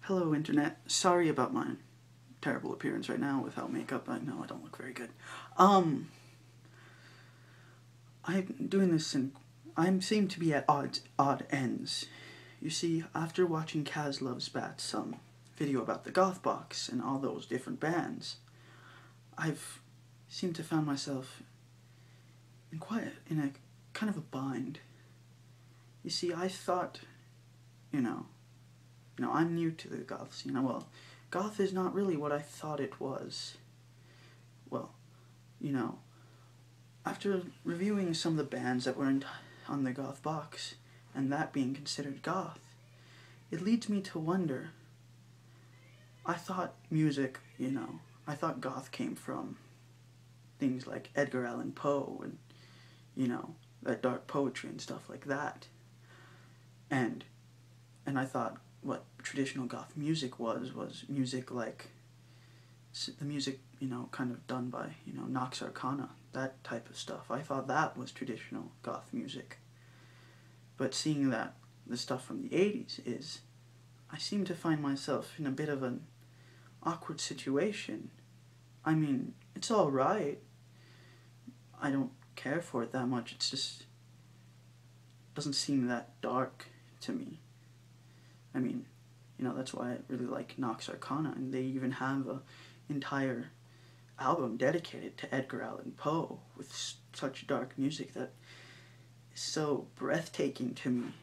Hello, Internet. Sorry about my terrible appearance right now without makeup. I know I don't look very good. I'm doing this and I seem to be at odd ends. You see, after watching Kazlovesbats' video about the Goth Box and all those different bands, I've seemed to found myself in a kind of a bind. You see, I thought, I'm new to the goth scene. Well, goth is not really what I thought it was. Well, after reviewing some of the bands that were on the Goth Box, and that being considered goth, it leads me to wonder. I thought music, I thought goth came from things like Edgar Allan Poe and, that dark poetry and stuff like that. And I thought what traditional goth music was music like the music, kind of done by, Nox Arcana, that type of stuff. I thought that was traditional goth music. But seeing that the stuff from the 80s I seem to find myself in a bit of an awkward situation. I mean, it's alright. I don't care for it that much. It's just doesn't seem that dark to me. I mean, that's why I really like Nox Arcana, and they even have an entire album dedicated to Edgar Allan Poe with such dark music that is so breathtaking to me.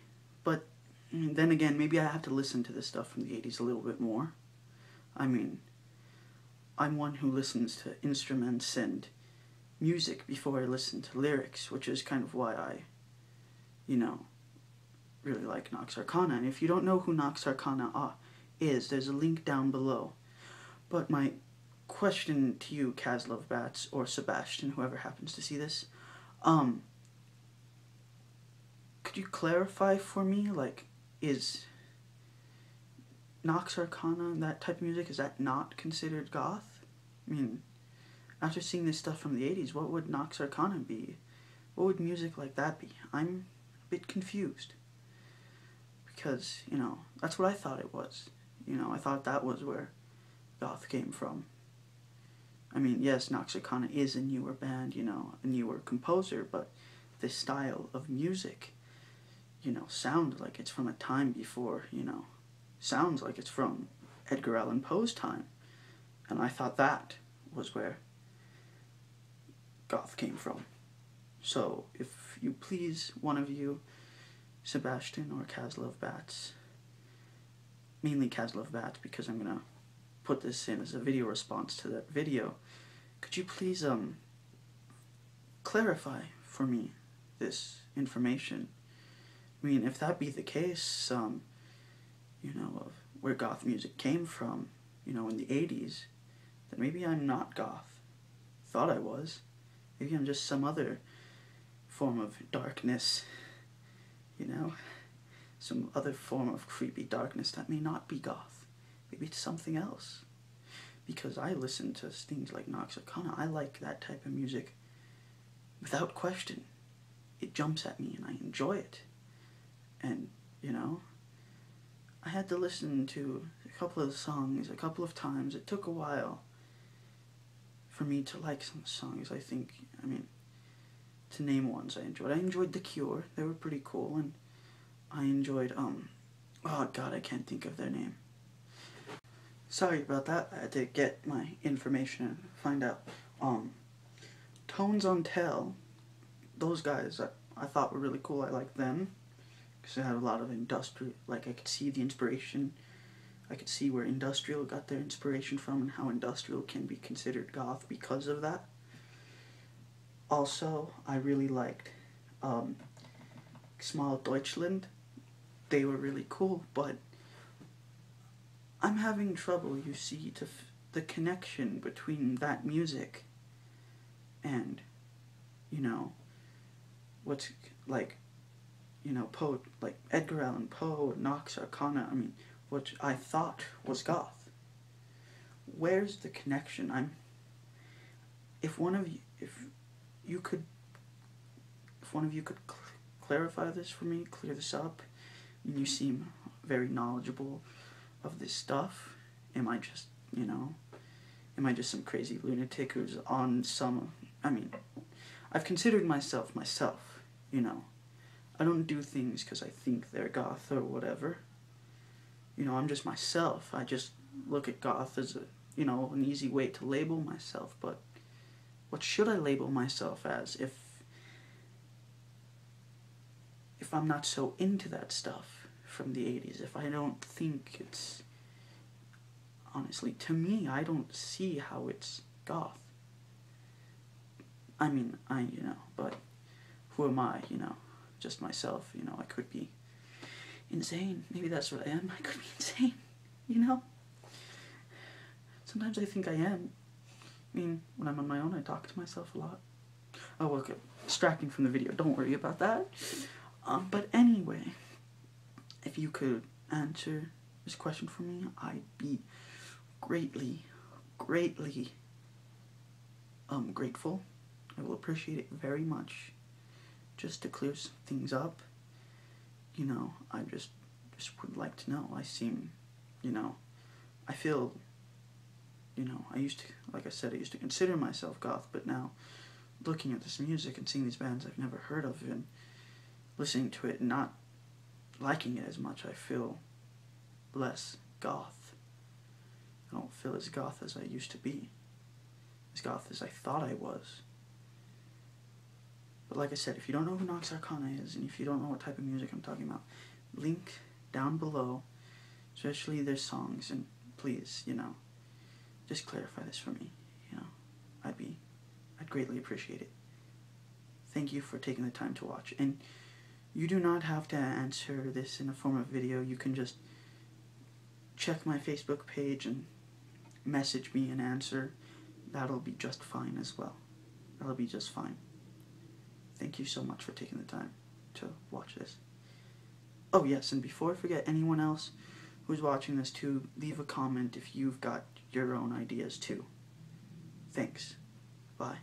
But then again, maybe I have to listen to this stuff from the 80s a little bit more. I mean, I'm one who listens to instruments and music before I listen to lyrics, which is kind of why I, really like Nox Arcana. And if you don't know who Nox Arcana is, there's a link down below. But my question to you, Kazlovesbats, or Sebastian, whoever happens to see this, could you clarify for me, is Nox Arcana and that type of music, is that not considered goth? I mean, after seeing this stuff from the 80s, what would Nox Arcana be? What would music like that be? I'm a bit confused. Because, that's what I thought it was. I thought that was where goth came from. I mean, yes, Nox Arcana is a newer band, a newer composer, but this style of music, sounds like it's from a time before, sounds like it's from Edgar Allan Poe's time. And I thought that was where goth came from. So, if you please, one of you, Sebastian or Kazlovesbats, mainly Kazlovesbats because I'm gonna put this in as a video response to that video, could you please clarify for me this information? I mean, if that be the case, of where goth music came from, in the 80s, then maybe I'm not goth. Thought I was. Maybe I'm just some other form of darkness, some other form of creepy darkness that may not be goth. Maybe it's something else. Because I listen to things like Nox Arcana. I like that type of music without question. It jumps at me and I enjoy it. And, I had to listen to a couple of songs a couple of times. It took a while for me to like some songs, I think. I mean, to name ones I enjoyed. I enjoyed The Cure. They were pretty cool. And I enjoyed, oh god, I can't think of their name. Sorry about that. I had to get my information and find out. Tones on Tell, those guys I thought were really cool. I liked them because they had a lot of industrial, I could see the inspiration. I could see where industrial got their inspiration from and how industrial can be considered goth because of that. Also, I really liked Small Deutschland. They were really cool, but I'm having trouble, you see, the connection between that music and, what's, Poe, Edgar Allan Poe, Nox Arcana, I mean, what I thought was goth. Where's the connection? If one of you could clarify this for me, clear this up. I mean, you seem very knowledgeable of this stuff? Am I just, am I just some crazy lunatic who's on some, I've considered myself, I don't do things because I think they're goth or whatever. I'm just myself. I just look at goth as an easy way to label myself, but what should I label myself as if I'm not so into that stuff from the 80s, if I don't think it's, honestly, to me, I don't see how it's goth. But who am I, just myself, I could be insane. Maybe that's what I am. I could be insane, Sometimes I think I am. When I'm on my own, I talk to myself a lot. Oh, okay. Distracting from the video. Don't worry about that. But anyway, if you could answer this question for me, I'd be greatly grateful. I will appreciate it very much. Just to clear some things up, I just would like to know. I seem, I feel, I used to consider myself goth, but now, looking at this music and seeing these bands I've never heard of and listening to it and not liking it as much, I feel less goth. I don't feel as goth as I used to be, as goth as I thought I was. But like I said, if you don't know who Nox Arcana is, and if you don't know what type of music I'm talking about, link down below, especially their songs, and please, just clarify this for me, I'd greatly appreciate it. Thank you for taking the time to watch, and you do not have to answer this in a form of video. You can just check my Facebook page and message me an answer. That'll be just fine as well. That'll be just fine. Thank you so much for taking the time to watch this. Oh yes, and before I forget, anyone else who's watching this too, leave a comment if you've got your own ideas too. Thanks. Bye.